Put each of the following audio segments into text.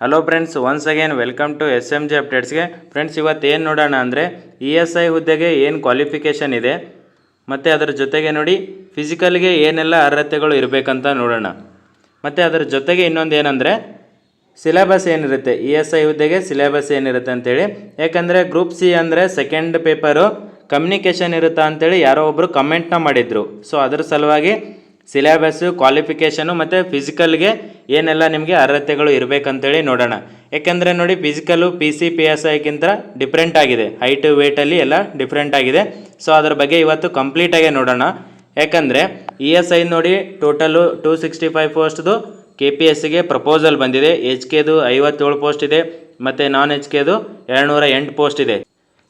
Hello friends, once again welcome to SMG ಅಪ್ಡೇಟ್ಸ್ಗೆ. Friends, ಇವತ್ತು ಏನು ನೋಡೋಣ ಅಂದರೆ ESI ಹುದ್ದೆಗೆ ಏನು ಕ್ವಾಲಿಫಿಕೇಷನ್ ಇದೆ ಮತ್ತು ಅದರ ಜೊತೆಗೆ ನೋಡಿ ಫಿಸಿಕಲ್ಗೆ ಏನೆಲ್ಲ ಅರ್ಹತೆಗಳು ಇರಬೇಕಂತ ನೋಡೋಣ. ಮತ್ತು ಅದರ ಜೊತೆಗೆ ಇನ್ನೊಂದು ಏನಂದರೆ ಸಿಲೆಬಸ್ ಏನಿರುತ್ತೆ, ESI ಹುದ್ದೆಗೆ ಸಿಲೆಬಸ್ ಏನಿರುತ್ತೆ ಅಂತೇಳಿ. ಯಾಕಂದರೆ ಗ್ರೂಪ್ ಸಿ ಅಂದರೆ ಸೆಕೆಂಡ್ ಪೇಪರು ಕಮ್ಯುನಿಕೇಷನ್ ಇರುತ್ತಾ ಅಂತೇಳಿ ಯಾರೋ ಒಬ್ಬರು ಕಮೆಂಟ್ನ ಮಾಡಿದರು. ಸೊ ಅದರ ಸಲುವಾಗಿ ಸಿಲೆಬಸ್ಸು, ಕ್ವಾಲಿಫಿಕೇಷನು ಮತ್ತು ಫಿಸಿಕಲ್ಗೆ ಏನೆಲ್ಲ ನಿಮಗೆ ಅರ್ಹತೆಗಳು ಇರಬೇಕಂತೇಳಿ ನೋಡೋಣ. ಯಾಕೆಂದರೆ ನೋಡಿ ಫಿಸಿಕಲ್ಲು PCPSIಗಿಂತ ಡಿಫ್ರೆಂಟ್ ಆಗಿದೆ, ಹೈಟು ವೇಟಲ್ಲಿ ಎಲ್ಲ ಡಿಫ್ರೆಂಟ್ ಆಗಿದೆ. ಸೊ ಅದ್ರ ಬಗ್ಗೆ ಇವತ್ತು ಕಂಪ್ಲೀಟಾಗೆ ನೋಡೋಣ. ಯಾಕಂದರೆ ESI ನೋಡಿ ಟೋಟಲು 265 ಪೋಸ್ಟ್ದು KPSCಗೆ ಪ್ರಪೋಸಲ್ ಬಂದಿದೆ. HKದು 57 ಪೋಸ್ಟ್ ಇದೆ ಮತ್ತು ನಾನ್ HKದು 208 ಪೋಸ್ಟ್ ಇದೆ.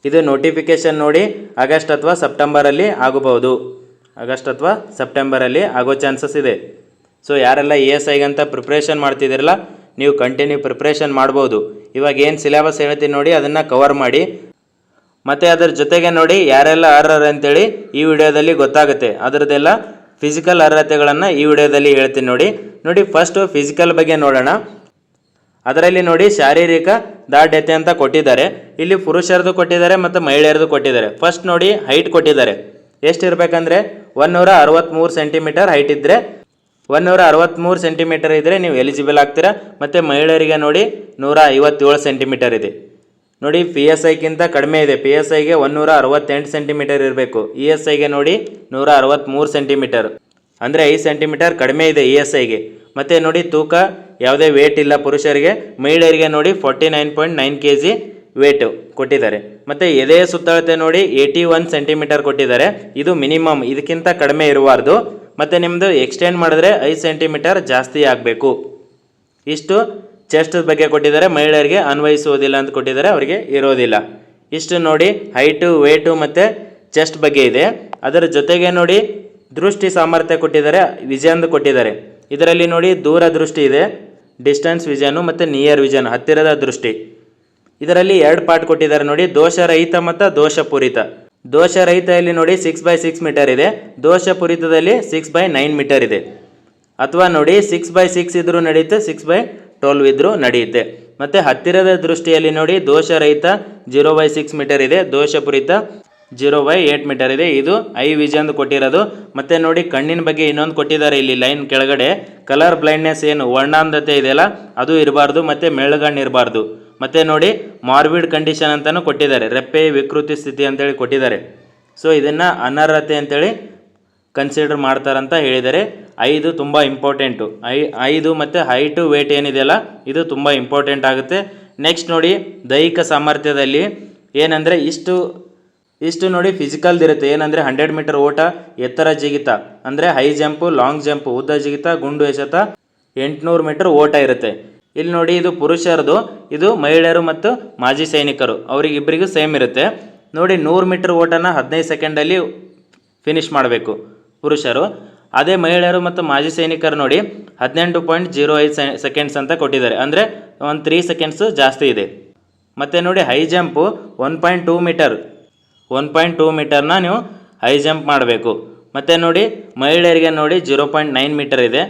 ಇದು ನೋಟಿಫಿಕೇಷನ್ ನೋಡಿ ಆಗಸ್ಟ್ ಅಥವಾ ಸೆಪ್ಟೆಂಬರಲ್ಲಿ ಆಗಬಹುದು, ಆಗಸ್ಟ್ ಅಥವಾ ಸೆಪ್ಟೆಂಬರಲ್ಲಿ ಆಗೋ ಚಾನ್ಸಸ್ ಇದೆ. ಸೊ ಯಾರೆಲ್ಲ ESIಗಂತ ಪ್ರಿಪ್ರೇಷನ್ ಮಾಡ್ತಿದ್ದೀರಲ್ಲ, ನೀವು ಕಂಟಿನ್ಯೂ ಪ್ರಿಪ್ರೇಷನ್ ಮಾಡ್ಬೋದು. ಇವಾಗ ಏನು ಸಿಲೆಬಸ್ ಹೇಳ್ತೀನಿ ನೋಡಿ ಅದನ್ನು ಕವರ್ ಮಾಡಿ. ಮತ್ತು ಅದರ ಜೊತೆಗೆ ನೋಡಿ ಯಾರೆಲ್ಲ ಅರ್ಹರು ಅಂತೇಳಿ ಈ ವಿಡಿಯೋದಲ್ಲಿ ಗೊತ್ತಾಗುತ್ತೆ. ಅದರದ್ದೆಲ್ಲ ಫಿಸಿಕಲ್ ಅರ್ಹತೆಗಳನ್ನು ಈ ವಿಡಿಯೋದಲ್ಲಿ ಹೇಳ್ತೀನಿ ನೋಡಿ ಫಸ್ಟು ಫಿಸಿಕಲ್ ಬಗ್ಗೆ ನೋಡೋಣ. ಅದರಲ್ಲಿ ನೋಡಿ ಶಾರೀರಿಕ ದಾರ್ಢ್ಯತೆ ಅಂತ ಕೊಟ್ಟಿದ್ದಾರೆ. ಇಲ್ಲಿ ಪುರುಷರದು ಕೊಟ್ಟಿದ್ದಾರೆ ಮತ್ತು ಮಹಿಳೆಯರದು ಕೊಟ್ಟಿದ್ದಾರೆ. ಫಸ್ಟ್ ನೋಡಿ ಹೈಟ್ ಕೊಟ್ಟಿದ್ದಾರೆ. ಎಷ್ಟಿರಬೇಕಂದ್ರೆ 163 ಸೆಂಟಿಮೀಟರ್ ಹೈಟ್ ಇದ್ದರೆ, 163 ಸೆಂಟಿಮೀಟರ್ ಇದ್ದರೆ ನೀವು ಎಲಿಜಿಬಲ್ ಆಗ್ತೀರಾ. ಮತ್ತು ಮಹಿಳೆಯರಿಗೆ ನೋಡಿ 157 ಸೆಂಟಿಮೀಟರ್ ಇದೆ. ನೋಡಿ PSIಗಿಂತ ಕಡಿಮೆ ಇದೆ. PSIಗೆ 168 ಸೆಂಟಿಮೀಟರ್ ಇರಬೇಕು, ESIಗೆ ನೋಡಿ 163 ಸೆಂಟಿಮೀಟರ್, ಅಂದರೆ 5 ಸೆಂಟಿಮೀಟರ್ ಕಡಿಮೆ ಇದೆ ESIಗೆ. ಮತ್ತು ನೋಡಿ ತೂಕ ಯಾವುದೇ ವೇಟ್ ಇಲ್ಲ ಪುರುಷರಿಗೆ. ಮಹಿಳೆಯರಿಗೆ ನೋಡಿ 49.9 kg ವೇಟು ಕೊಟ್ಟಿದ್ದಾರೆ. ಮತ್ತು ಎದೆಯ ಸುತ್ತಳತೆ ನೋಡಿ 81 ಸೆಂಟಿಮೀಟರ್ ಕೊಟ್ಟಿದ್ದಾರೆ. ಇದು ಮಿನಿಮಮ್, ಇದಕ್ಕಿಂತ ಕಡಿಮೆ ಇರಬಾರ್ದು. ಮತ್ತು ನಿಮ್ಮದು ಎಕ್ಸ್ಟೆಂಡ್ ಮಾಡಿದ್ರೆ 5 ಸೆಂಟಿಮೀಟರ್ ಜಾಸ್ತಿ ಆಗಬೇಕು. ಇಷ್ಟು ಚೆಸ್ಟ್ ಬಗ್ಗೆ ಕೊಟ್ಟಿದ್ದಾರೆ. ಮಹಿಳೆಯರಿಗೆ ಅನ್ವಯಿಸುವುದಿಲ್ಲ ಅಂತ ಕೊಟ್ಟಿದ್ದಾರೆ, ಅವರಿಗೆ ಇರೋದಿಲ್ಲ. ಇಷ್ಟು ನೋಡಿ ಹೈಟು, ವೇಟು ಮತ್ತು ಚೆಸ್ಟ್ ಬಗ್ಗೆ ಇದೆ. ಅದರ ಜೊತೆಗೆ ನೋಡಿ ದೃಷ್ಟಿ ಸಾಮರ್ಥ್ಯ ಕೊಟ್ಟಿದ್ದಾರೆ, ವಿಷನ್ದು ಕೊಟ್ಟಿದ್ದಾರೆ. ಇದರಲ್ಲಿ ನೋಡಿ ದೂರ ದೃಷ್ಟಿ ಇದೆ, ಡಿಸ್ಟೆನ್ಸ್ ವಿಷನು, ಮತ್ತು ನಿಯರ್ ವಿಷನ್, ಹತ್ತಿರದ ದೃಷ್ಟಿ. ಇದರಲ್ಲಿ 2 ಪಾರ್ಟ್ ಕೊಟ್ಟಿದ್ದಾರೆ ನೋಡಿ, ದೋಷರಹಿತ ಮತ್ತು ದೋಷಪೂರಿತ. ದೋಷರಹಿತದಲ್ಲಿ ನೋಡಿ 6x6 ಮೀಟರ್ ಇದೆ, ದೋಷಪೂರಿತದಲ್ಲಿ 6x9 ಮೀಟರ್ ಇದೆ. ಅಥವಾ ನೋಡಿ 6x6 ಇದ್ರೂ ನಡೆಯುತ್ತೆ, 6x12 ಇದ್ರೂ ನಡೆಯುತ್ತೆ. ಮತ್ತು ಹತ್ತಿರದ ದೃಷ್ಟಿಯಲ್ಲಿ ನೋಡಿ ದೋಷರಹಿತ 0x6 ಮೀಟರ್ ಇದೆ, ದೋಷಪೂರಿತ 0x8 ಮೀಟರ್ ಇದೆ. ಇದು ಐ ವಿಷನ್ ಕೊಟ್ಟಿರೋದು. ಮತ್ತು ನೋಡಿ ಕಣ್ಣಿನ ಬಗ್ಗೆ ಇನ್ನೊಂದು ಕೊಟ್ಟಿದ್ದಾರೆ ಇಲ್ಲಿ ಲೈನ್ ಕೆಳಗಡೆ, ಕಲರ್ ಬ್ಲೈಂಡ್ನೆಸ್ ಏನು ವರ್ಣಾಂಧತೆ ಇದೆಯಲ್ಲ ಅದು ಇರಬಾರ್ದು, ಮತ್ತು ಮೆಳ್ಳಗಣ್ಣು ಇರಬಾರ್ದು. ಮತ್ತು ನೋಡಿ ಮಾರ್ಬಿಡ್ ಕಂಡೀಷನ್ ಅಂತಲೂ ಕೊಟ್ಟಿದ್ದಾರೆ, ರೆಪ್ಪೆ ವಿಕೃತಿ ಸ್ಥಿತಿ ಅಂತೇಳಿ ಕೊಟ್ಟಿದ್ದಾರೆ. ಸೊ ಇದನ್ನು ಅನರ್ಹತೆ ಅಂತೇಳಿ ಕನ್ಸಿಡರ್ ಮಾಡ್ತಾರಂತ ಹೇಳಿದ್ದಾರೆ. 5 ತುಂಬ ಇಂಪಾರ್ಟೆಂಟು. 5 ಮತ್ತು ಹೈಟು ವೇಟ್ ಏನಿದೆಯಲ್ಲ ಇದು ತುಂಬ ಇಂಪಾರ್ಟೆಂಟ್ ಆಗುತ್ತೆ. ನೆಕ್ಸ್ಟ್ ನೋಡಿ ದೈಹಿಕ ಸಾಮರ್ಥ್ಯದಲ್ಲಿ ಏನಂದರೆ ಇಷ್ಟು ನೋಡಿ ಫಿಸಿಕಲ್ದು ಇರುತ್ತೆ. ಏನಂದರೆ 100 ಮೀಟರ್ ಓಟ, ಎತ್ತರ ಜಿಗಿತ ಅಂದರೆ ಹೈ ಜಂಪು, ಲಾಂಗ್ ಜಂಪು, ಉದ್ದ ಜಿಗಿತ, ಗುಂಡು ಎಸೆತ, 800 ಮೀಟರ್ ಓಟ ಇರುತ್ತೆ. ಇಲ್ಲಿ ನೋಡಿ ಇದು ಪುರುಷರದು, ಇದು ಮಹಿಳೆಯರು ಮತ್ತು ಮಾಜಿ ಸೈನಿಕರು ಅವರಿಗಿಬ್ಬರಿಗೂ ಸೇಮ್ ಇರುತ್ತೆ. ನೋಡಿ 100 ಮೀಟರ್ ಓಟನ 15 ಸೆಕೆಂಡಲ್ಲಿ ಫಿನಿಷ್ ಮಾಡಬೇಕು ಪುರುಷರು. ಅದೇ ಮಹಿಳೆಯರು ಮತ್ತು ಮಾಜಿ ಸೈನಿಕರು ನೋಡಿ 18.05 ಸೆಕೆಂಡ್ಸ್ ಅಂತ ಕೊಟ್ಟಿದ್ದಾರೆ, ಅಂದರೆ ಒಂದು 3 ಸೆಕೆಂಡ್ಸು ಜಾಸ್ತಿ ಇದೆ. ಮತ್ತು ನೋಡಿ ಹೈ ಜಂಪು 1.2 ಮೀಟರ್ನ ನೀವು ಹೈ ಜಂಪ್ ಮಾಡಬೇಕು. ಮತ್ತು ನೋಡಿ ಮಹಿಳೆಯರಿಗೆ ನೋಡಿ 0.9 ಮೀಟರ್ ಇದೆ.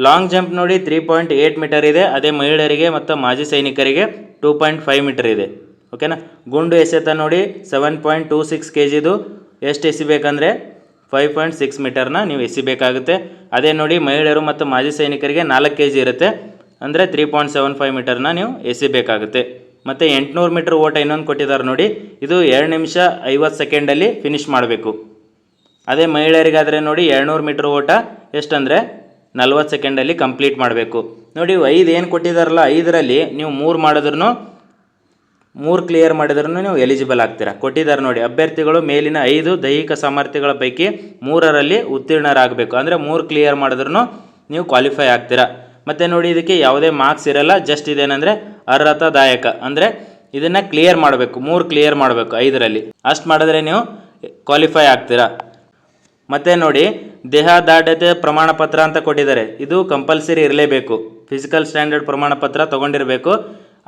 ಲಾಂಗ್ ಜಂಪ್ ನೋಡಿ 3.8 ಮೀಟರ್ ಇದೆ, ಅದೇ ಮಹಿಳೆಯರಿಗೆ ಮತ್ತು ಮಾಜಿ ಸೈನಿಕರಿಗೆ 2.5 ಮೀಟರ್ ಇದೆ. ಓಕೆನಾ. ಗುಂಡು ಎಸೆತ ನೋಡಿ 7.26 kgದು ಎಷ್ಟು ಎಸಿಬೇಕಂದ್ರೆ 5.6 ಮೀಟರ್ನ ನೀವು ಎಸಿಬೇಕಾಗುತ್ತೆ. ಅದೇ ನೋಡಿ ಮಹಿಳೆಯರು ಮತ್ತು ಮಾಜಿ ಸೈನಿಕರಿಗೆ 4 kg ಇರುತ್ತೆ, ಅಂದರೆ 3.75 ಮೀಟರ್ನ ನೀವು ಎಸಿಬೇಕಾಗುತ್ತೆ. ಮತ್ತು 800 ಮೀಟರ್ ಓಟ ಇನ್ನೊಂದು ಕೊಟ್ಟಿದ್ದಾರೆ ನೋಡಿ, ಇದು 2 ನಿಮಿಷ 50 ಸೆಕೆಂಡಲ್ಲಿ ಫಿನಿಷ್ ಮಾಡಬೇಕು. ಅದೇ ಮಹಿಳೆಯರಿಗಾದರೆ ನೋಡಿ 200 ಮೀಟರ್ ಓಟ ಎಷ್ಟಂದರೆ 40 ಸೆಕೆಂಡಲ್ಲಿ ಕಂಪ್ಲೀಟ್ ಮಾಡಬೇಕು. ನೋಡಿ 5 ಏನು ಕೊಟ್ಟಿದ್ದಾರಲ್ಲ, 5ರಲ್ಲಿ ನೀವು 3 ಮಾಡಿದ್ರೂ 3 ಕ್ಲಿಯರ್ ಮಾಡಿದ್ರೂ ನೀವು ಎಲಿಜಿಬಲ್ ಆಗ್ತೀರಾ. ಕೊಟ್ಟಿದ್ದಾರೆ ನೋಡಿ ಅಭ್ಯರ್ಥಿಗಳು ಮೇಲಿನ 5 ದೈಹಿಕ ಸಾಮರ್ಥ್ಯಗಳ ಪೈಕಿ 3ರಲ್ಲಿ ಉತ್ತೀರ್ಣರಾಗಬೇಕು, ಅಂದರೆ 3 ಕ್ಲಿಯರ್ ಮಾಡಿದ್ರೂ ನೀವು ಕ್ವಾಲಿಫೈ ಆಗ್ತೀರಾ. ಮತ್ತು ನೋಡಿ ಇದಕ್ಕೆ ಯಾವುದೇ ಮಾರ್ಕ್ಸ್ ಇರಲ್ಲ, ಜಸ್ಟ್ ಇದೇನೆಂದರೆ ಅರ್ಹತಾದಾಯಕ, ಅಂದರೆ ಇದನ್ನು ಕ್ಲಿಯರ್ ಮಾಡಬೇಕು, 3 ಕ್ಲಿಯರ್ ಮಾಡಬೇಕು 5ರಲ್ಲಿ, ಅಷ್ಟು ಮಾಡಿದ್ರೆ ನೀವು ಕ್ವಾಲಿಫೈ ಆಗ್ತೀರಾ. ಮತ್ತು ನೋಡಿ ದೇಹ ದಾಢ್ಯತೆ ಪ್ರಮಾಣ ಪತ್ರ ಅಂತ ಕೊಟ್ಟಿದ್ದಾರೆ, ಇದು ಕಂಪಲ್ಸರಿ ಇರಲೇಬೇಕು. ಫಿಸಿಕಲ್ ಸ್ಟ್ಯಾಂಡರ್ಡ್ ಪ್ರಮಾಣ ಪತ್ರ ತೊಗೊಂಡಿರಬೇಕು.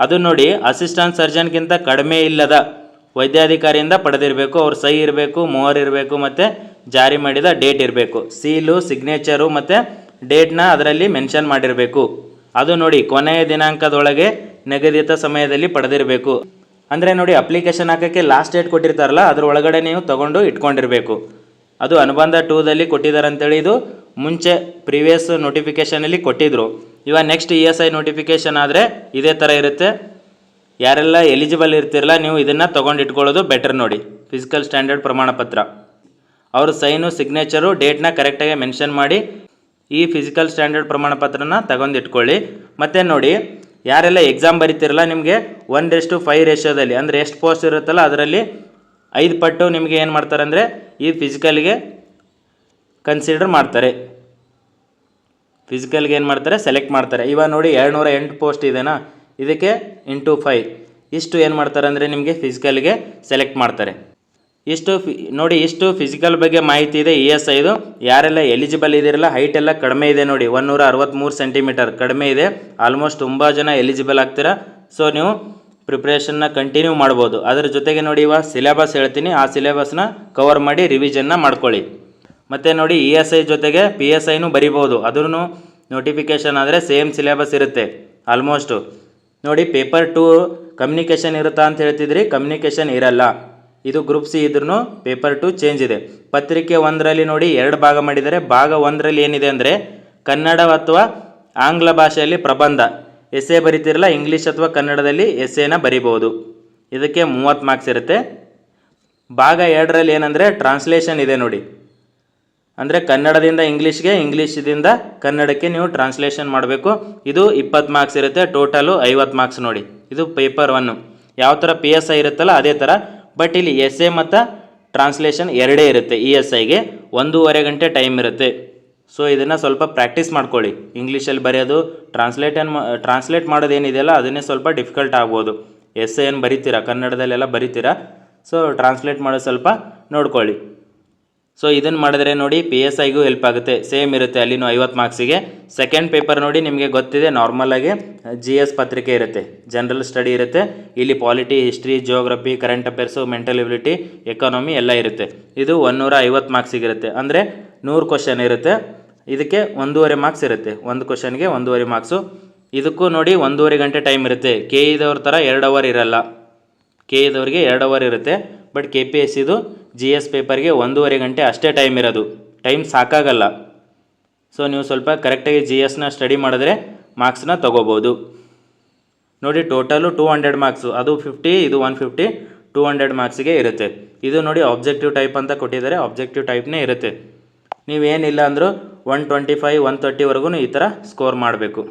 ಅದು ನೋಡಿ ಅಸಿಸ್ಟೆಂಟ್ ಸರ್ಜನ್ಗಿಂತ ಕಡಿಮೆ ಇಲ್ಲದ ವೈದ್ಯಾಧಿಕಾರಿಯಿಂದ ಪಡೆದಿರಬೇಕು. ಅವ್ರ ಸಹಿ ಇರಬೇಕು, ಮೋಹರ್ ಇರಬೇಕು, ಮತ್ತು ಜಾರಿ ಮಾಡಿದ ಡೇಟ್ ಇರಬೇಕು, ಸೀಲು, ಸಿಗ್ನೇಚರು ಮತ್ತು ಡೇಟ್ನ ಅದರಲ್ಲಿ ಮೆನ್ಷನ್ ಮಾಡಿರಬೇಕು. ಅದು ನೋಡಿ ಕೊನೆಯ ದಿನಾಂಕದೊಳಗೆ ನಿಗದಿತ ಸಮಯದಲ್ಲಿ ಪಡೆದಿರಬೇಕು. ಅಂದರೆ ನೋಡಿ, ಅಪ್ಲಿಕೇಶನ್ ಹಾಕೋಕ್ಕೆ ಲಾಸ್ಟ್ ಡೇಟ್ ಕೊಟ್ಟಿರ್ತಾರಲ್ಲ, ಅದ್ರ ಒಳಗಡೆ ನೀವು ತೊಗೊಂಡು ಇಟ್ಕೊಂಡಿರಬೇಕು. ಅದು ಅನುಬಂಧ 2ದಲ್ಲಿ ಕೊಟ್ಟಿದ್ದಾರೆ ಅಂತೇಳಿ ಇದು ಮುಂಚೆ ಪ್ರೀವಿಯಸ್ ನೋಟಿಫಿಕೇಷನಲ್ಲಿ ಕೊಟ್ಟಿದ್ದರು. ಇವಾಗ ನೆಕ್ಸ್ಟ್ ESI ನೋಟಿಫಿಕೇಷನ್ ಆದರೆ ಇದೇ ಥರ ಇರುತ್ತೆ. ಯಾರೆಲ್ಲ ಎಲಿಜಿಬಲ್ ಇರ್ತಿರಲ್ಲ, ನೀವು ಇದನ್ನು ತೊಗೊಂಡು ಇಟ್ಕೊಳ್ಳೋದು ಬೆಟರ್ ನೋಡಿ. ಫಿಸಿಕಲ್ ಸ್ಟ್ಯಾಂಡರ್ಡ್ ಪ್ರಮಾಣ ಪತ್ರ, ಅವ್ರ ಸೈನು ಸಿಗ್ನೇಚರು ಡೇಟ್ನ ಕರೆಕ್ಟಾಗಿ ಮೆನ್ಷನ್ ಮಾಡಿ ಈ ಫಿಸಿಕಲ್ ಸ್ಟ್ಯಾಂಡರ್ಡ್ ಪ್ರಮಾಣ ಪತ್ರನ ತಗೊಂಡು ಇಟ್ಕೊಳ್ಳಿ. ಮತ್ತು ನೋಡಿ, ಯಾರೆಲ್ಲ ಎಕ್ಸಾಮ್ ಬರೀತಿರಲ್ಲ, ನಿಮಗೆ 1:5 ರೇಷಿಯೋದಲ್ಲಿ, ಅಂದರೆ ಎಷ್ಟು ಪೋಸ್ಟ್ ಇರುತ್ತಲ್ಲ ಅದರಲ್ಲಿ 5 ಪಟ್ಟು ನಿಮಗೆ ಏನು ಮಾಡ್ತಾರೆ ಅಂದರೆ ಈ ಫಿಸಿಕಲ್ಗೆ ಕನ್ಸಿಡರ್ ಮಾಡ್ತಾರೆ. ಫಿಸಿಕಲ್ಗೆ ಏನು ಮಾಡ್ತಾರೆ, ಸೆಲೆಕ್ಟ್ ಮಾಡ್ತಾರೆ. ಇವಾಗ ನೋಡಿ 208 ಪೋಸ್ಟ್ ಇದೆನಾ, ಇದಕ್ಕೆ ಇಂಟು 5 ಇಷ್ಟು ಏನು ಮಾಡ್ತಾರೆ ಅಂದರೆ ನಿಮಗೆ ಫಿಸಿಕಲ್ಗೆ ಸೆಲೆಕ್ಟ್ ಮಾಡ್ತಾರೆ. ಇಷ್ಟು ಫಿಸಿಕಲ್ ಬಗ್ಗೆ ಮಾಹಿತಿ ಇದೆ ESIದು. ಯಾರೆಲ್ಲ ಎಲಿಜಿಬಲ್ ಇದಿರಲ್ಲ, ಹೈಟ್ ಎಲ್ಲ ಕಡಿಮೆ ಇದೆ ನೋಡಿ, 163 ಸೆಂಟಿಮೀಟರ್ ಕಡಿಮೆ ಇದೆ. ಆಲ್ಮೋಸ್ಟ್ ತುಂಬ ಜನ ಎಲಿಜಿಬಲ್ ಆಗ್ತೀರಾ. ಸೊ ನೀವು ಪ್ರಿಪ್ರೇಷನ್ನ ಕಂಟಿನ್ಯೂ ಮಾಡ್ಬೋದು. ಅದರ ಜೊತೆಗೆ ನೋಡಿ, ಇವಾಗ ಸಿಲೆಬಸ್ ಹೇಳ್ತೀನಿ, ಆ ಸಿಲೆಬಸ್ನ ಕವರ್ ಮಾಡಿ ರಿವಿಷನ್ನ ಮಾಡ್ಕೊಳ್ಳಿ. ಮತ್ತು ನೋಡಿ, ESI ಜೊತೆಗೆ PSIನೂ ಬರಿಬೋದು. ಅದನ್ನು ನೋಟಿಫಿಕೇಷನ್ ಆದರೆ ಸೇಮ್ ಸಿಲೆಬಸ್ ಇರುತ್ತೆ ಆಲ್ಮೋಸ್ಟು. ನೋಡಿ, ಪೇಪರ್ 2 ಕಮ್ಯುನಿಕೇಷನ್ ಇರುತ್ತಾ ಅಂತ ಹೇಳ್ತಿದ್ರಿ, ಕಮ್ಯುನಿಕೇಷನ್ ಇರಲ್ಲ. ಇದು ಗ್ರೂಪ್ ಸಿ ಇದ್ರೂ ಪೇಪರ್ 2 ಚೇಂಜ್ ಇದೆ. ಪತ್ರಿಕೆ 1ರಲ್ಲಿ ನೋಡಿ 2 ಭಾಗ ಮಾಡಿದ್ದಾರೆ. ಭಾಗ 1ರಲ್ಲಿ ಏನಿದೆ ಅಂದರೆ ಕನ್ನಡ ಅಥವಾ ಆಂಗ್ಲ ಭಾಷೆಯಲ್ಲಿ ಪ್ರಬಂಧ ಎಸ್ಸೆ ಬರಿತಿರಲ್ಲ, ಇಂಗ್ಲೀಷ್ ಅಥವಾ ಕನ್ನಡದಲ್ಲಿ ಎಸ್ಸೆನ ಬರಿಬೋದು. ಇದಕ್ಕೆ 30 ಮಾರ್ಕ್ಸ್ ಇರುತ್ತೆ. ಭಾಗ 2ರಲ್ಲಿ ಏನಂದರೆ ಟ್ರಾನ್ಸ್ಲೇಷನ್ ಇದೆ ನೋಡಿ, ಅಂದರೆ ಕನ್ನಡದಿಂದ ಇಂಗ್ಲೀಷ್ಗೆ, ಇಂಗ್ಲೀಷದಿಂದ ಕನ್ನಡಕ್ಕೆ ನೀವು ಟ್ರಾನ್ಸ್ಲೇಷನ್ ಮಾಡಬೇಕು. ಇದು 20 ಮಾರ್ಕ್ಸ್ ಇರುತ್ತೆ. ಟೋಟಲು 50 ಮಾರ್ಕ್ಸ್ ನೋಡಿ. ಇದು ಪೇಪರ್ 1. ಯಾವ ಥರ PSI ಇರುತ್ತಲ್ಲ ಅದೇ ಥರ, ಬಟ್ ಇಲ್ಲಿ ಎಸ್ಸೆ ಮತ್ತು ಟ್ರಾನ್ಸ್ಲೇಷನ್ ಎರಡೇ ಇರುತ್ತೆ. ESIಗೆ 1.5 ಗಂಟೆ ಟೈಮ್ ಇರುತ್ತೆ. ಸೊ ಇದನ್ನು ಸ್ವಲ್ಪ ಪ್ರಾಕ್ಟೀಸ್ ಮಾಡ್ಕೊಳ್ಳಿ. ಇಂಗ್ಲೀಷಲ್ಲಿ ಬರೆಯೋದು, ಟ್ರಾನ್ಸ್ಲೇಟ್ ಮಾಡೋದು ಏನಿದೆಯಲ್ಲ ಅದನ್ನೇ ಸ್ವಲ್ಪ ಡಿಫಿಕಲ್ಟ್ ಆಗ್ಬೋದು. ಎಸ್ಸೆ ಏನು ಬರಿತೀರಾ, ಕನ್ನಡದಲ್ಲೆಲ್ಲ ಬರಿತೀರಾ, ಸೊ ಟ್ರಾನ್ಸ್ಲೇಟ್ ಮಾಡೋದು ಸ್ವಲ್ಪ ನೋಡ್ಕೊಳ್ಳಿ. ಸೊ ಇದನ್ನು ಮಾಡಿದ್ರೆ ನೋಡಿ PSIಗೂ ಹೆಲ್ಪ್ ಆಗುತ್ತೆ. ಸೇಮ್ ಇರುತ್ತೆ ಅಲ್ಲಿನೂ 50 ಮಾರ್ಕ್ಸಿಗೆ. ಸೆಕೆಂಡ್ ಪೇಪರ್ ನೋಡಿ, ನಿಮಗೆ ಗೊತ್ತಿದೆ ನಾರ್ಮಲಾಗಿ GS ಪತ್ರಿಕೆ ಇರುತ್ತೆ, ಜನರಲ್ ಸ್ಟಡಿ ಇರುತ್ತೆ. ಇಲ್ಲಿ polity, history, geography, current affairs, mental ability, economy ಎಲ್ಲ ಇರುತ್ತೆ. ಇದು 150 ಮಾರ್ಕ್ಸಿಗಿರುತ್ತೆ. ಅಂದರೆ 100 ಕ್ವಶನ್ ಇರುತ್ತೆ. ಇದಕ್ಕೆ 1.5 ಮಾರ್ಕ್ಸ್ ಇರುತ್ತೆ. ಒಂದು ಕ್ವಶನ್ಗೆ 1.5 ಮಾರ್ಕ್ಸು. ಇದಕ್ಕೂ ನೋಡಿ 1.5 ಗಂಟೆ ಟೈಮ್ ಇರುತ್ತೆ. KEದವ್ರ ಥರ 2 ಅವರ್ ಇರಲ್ಲ. KEದವ್ರಿಗೆ 2 ಅವರ್ ಇರುತ್ತೆ. ಬಟ್ KPSCದು GS ಪೇಪರ್ಗೆ 1.5 ಗಂಟೆ ಅಷ್ಟೇ ಟೈಮ್ ಇರೋದು. ಟೈಮ್ ಸಾಕಾಗಲ್ಲ. ಸೊ ನೀವು ಸ್ವಲ್ಪ ಕರೆಕ್ಟಾಗಿ GSನ ಸ್ಟಡಿ ಮಾಡಿದ್ರೆ ಮಾರ್ಕ್ಸ್ನ ತೊಗೋಬೋದು. ನೋಡಿ, ಟೋಟಲು 200 ಮಾರ್ಕ್ಸು, ಅದು 50, ಇದು 150, 200 ಮಾರ್ಕ್ಸಿಗೆ ಇರುತ್ತೆ. ಇದು ನೋಡಿ ಆಬ್ಜೆಕ್ಟಿವ್ ಟೈಪ್ ಅಂತ ಕೊಟ್ಟಿದ್ದಾರೆ, ಆಬ್ಜೆಕ್ಟಿವ್ ಟೈಪ್ನೇ ಇರುತ್ತೆ. ನೀವೇನಿಲ್ಲ ಅಂದರೂ 125, 130ವರೆಗೂ ಈ ಥರ ಸ್ಕೋರ್ ಮಾಡಬೇಕು.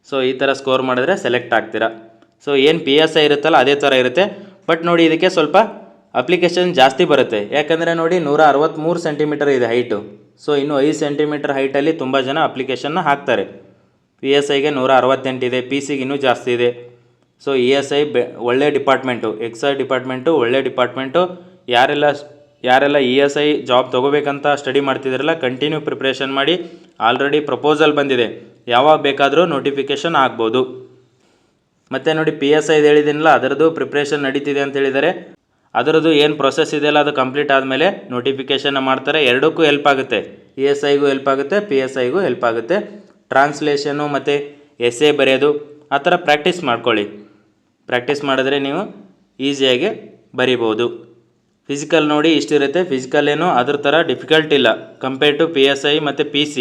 ಸೊ ಈ ಥರ ಸ್ಕೋರ್ ಮಾಡಿದ್ರೆ ಸೆಲೆಕ್ಟ್ ಆಗ್ತೀರಾ. ಸೊ ಏನು PSI ಇರುತ್ತಲ್ಲ ಅದೇ ಥರ ಇರುತ್ತೆ. ಬಟ್ ನೋಡಿ, ಇದಕ್ಕೆ ಸ್ವಲ್ಪ ಅಪ್ಲಿಕೇಶನ್ ಜಾಸ್ತಿ ಬರುತ್ತೆ. ಯಾಕಂದರೆ ನೋಡಿ 163 ಸೆಂಟಿಮೀಟರ್ ಇದೆ ಹೈಟು. ಸೊ ಇನ್ನು 5 ಸೆಂಟಿಮೀಟರ್ ಹೈಟಲ್ಲಿ ತುಂಬ ಜನ ಅಪ್ಲಿಕೇಶನ್ನ ಹಾಕ್ತಾರೆ. PSIಗೆ 168 ಇದೆ, PCಗೆ ಇನ್ನೂ ಜಾಸ್ತಿ ಇದೆ. ಸೊ ESI ಒಳ್ಳೆ ಡಿಪಾರ್ಟ್ಮೆಂಟು, XI ಡಿಪಾರ್ಟ್ಮೆಂಟು ಒಳ್ಳೆ ಡಿಪಾರ್ಟ್ಮೆಂಟು. ಯಾರೆಲ್ಲ ESI ಜಾಬ್ ತೊಗೋಬೇಕಂತ ಸ್ಟಡಿ ಮಾಡ್ತಿದ್ದೀರಲ್ಲ, ಕಂಟಿನ್ಯೂ ಪ್ರಿಪ್ರೇಷನ್ ಮಾಡಿ. ಆಲ್ರೆಡಿ ಪ್ರಪೋಸಲ್ ಬಂದಿದೆ, ಯಾವಾಗ ಬೇಕಾದರೂ ನೋಟಿಫಿಕೇಷನ್ ಆಗ್ಬೋದು. ಮತ್ತು ನೋಡಿ, PSI ಹೇಳಿದ್ದೀನಲ್ಲ ಅದರದ್ದು ಪ್ರಿಪ್ರೇಷನ್ ನಡೀತಿದೆ ಅಂತ ಹೇಳಿದ್ದಾರೆ. ಅದರದ್ದು ಏನು ಪ್ರೊಸೆಸ್ ಇದೆಯಲ್ಲ ಅದು ಕಂಪ್ಲೀಟ್ ಆದಮೇಲೆ ನೋಟಿಫಿಕೇಷನ್ನ ಮಾಡ್ತಾರೆ. ಎರಡಕ್ಕೂ ಹೆಲ್ಪ್ ಆಗುತ್ತೆ. ESIಗೂ ಹೆಲ್ಪ್ ಆಗುತ್ತೆ, PSIಗೂ ಹೆಲ್ಪ್ ಆಗುತ್ತೆ. ಟ್ರಾನ್ಸ್ಲೇಷನು ಮತ್ತು ಎಸ್ಸೆ ಬರೆಯೋದು ಆ ಥರ ಪ್ರಾಕ್ಟೀಸ್ ಮಾಡ್ಕೊಳ್ಳಿ. ಪ್ರಾಕ್ಟೀಸ್ ಮಾಡಿದ್ರೆ ನೀವು ಈಸಿಯಾಗಿ ಬರಿಬೋದು. ಫಿಸಿಕಲ್ ನೋಡಿ ಇಷ್ಟಿರುತ್ತೆ. ಫಿಸಿಕಲ್ ಏನು ಅದ್ರ ಥರ ಡಿಫಿಕಲ್ಟ್ ಇಲ್ಲ ಕಂಪೇರ್ ಟು PSI ಮತ್ತು PC.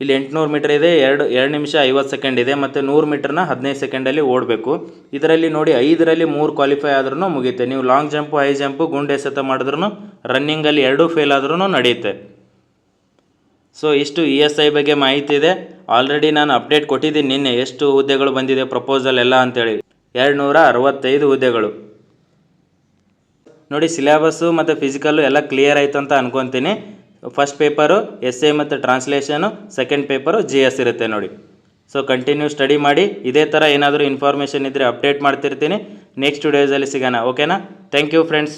ಇಲ್ಲಿ 800 ಮೀಟರ್ ಇದೆ, 2 ನಿಮಿಷ 50 ಸೆಕೆಂಡ್ ಇದೆ. ಮತ್ತು 100 ಮೀಟರ್ನ 15 ಸೆಕೆಂಡಲ್ಲಿ ಓಡಬೇಕು. ಇದರಲ್ಲಿ ನೋಡಿ 5ರಲ್ಲಿ 3 ಕ್ವಾಲಿಫೈ ಆದ್ರೂ ಮುಗಿಯುತ್ತೆ. ನೀವು ಲಾಂಗ್ ಜಂಪು, ಹೈ ಜಂಪು, ಗುಂಡು ಎಸೆತ ಮಾಡಿದ್ರೂ, ರನ್ನಿಂಗಲ್ಲಿ 2 ಫೇಲ್ ಆದ್ರೂ ನಡೆಯುತ್ತೆ. ಸೊ ಇಷ್ಟು ESI ಬಗ್ಗೆ ಮಾಹಿತಿ ಇದೆ. ಆಲ್ರೆಡಿ ನಾನು ಅಪ್ಡೇಟ್ ಕೊಟ್ಟಿದ್ದೀನಿ ನಿನ್ನೆ, ಎಷ್ಟು ಹುದ್ದೆಗಳು ಬಂದಿದೆ ಪ್ರಪೋಸಲ್ ಎಲ್ಲ ಅಂತೇಳಿ. 265 ಹುದ್ದೆಗಳು ನೋಡಿ. ಸಿಲೆಬಸ್ಸು ಮತ್ತು ಫಿಸಿಕಲ್ಲು ಎಲ್ಲ ಕ್ಲಿಯರ್ ಆಯಿತು ಅಂತ ಅನ್ಕೊತೀನಿ. ಫಸ್ಟ್ ಪೇಪರು ಎಸ್ಸೆ ಮತ್ತು ಟ್ರಾನ್ಸ್ಲೇಷನು, ಸೆಕೆಂಡ್ ಪೇಪರು GS ಇರುತ್ತೆ ನೋಡಿ. ಸೊ ಕಂಟಿನ್ಯೂ ಸ್ಟಡಿ ಮಾಡಿ. ಇದೇ ಥರ ಏನಾದರೂ ಇನ್ಫಾರ್ಮೇಷನ್ ಇದ್ದರೆ ಅಪ್ಡೇಟ್ ಮಾಡ್ತಿರ್ತೀನಿ. ನೆಕ್ಸ್ಟ್ ವಿಡಿಯೋಸಲ್ಲಿ ಸಿಗೋಣ. ಓಕೆನಾ? Thank you friends.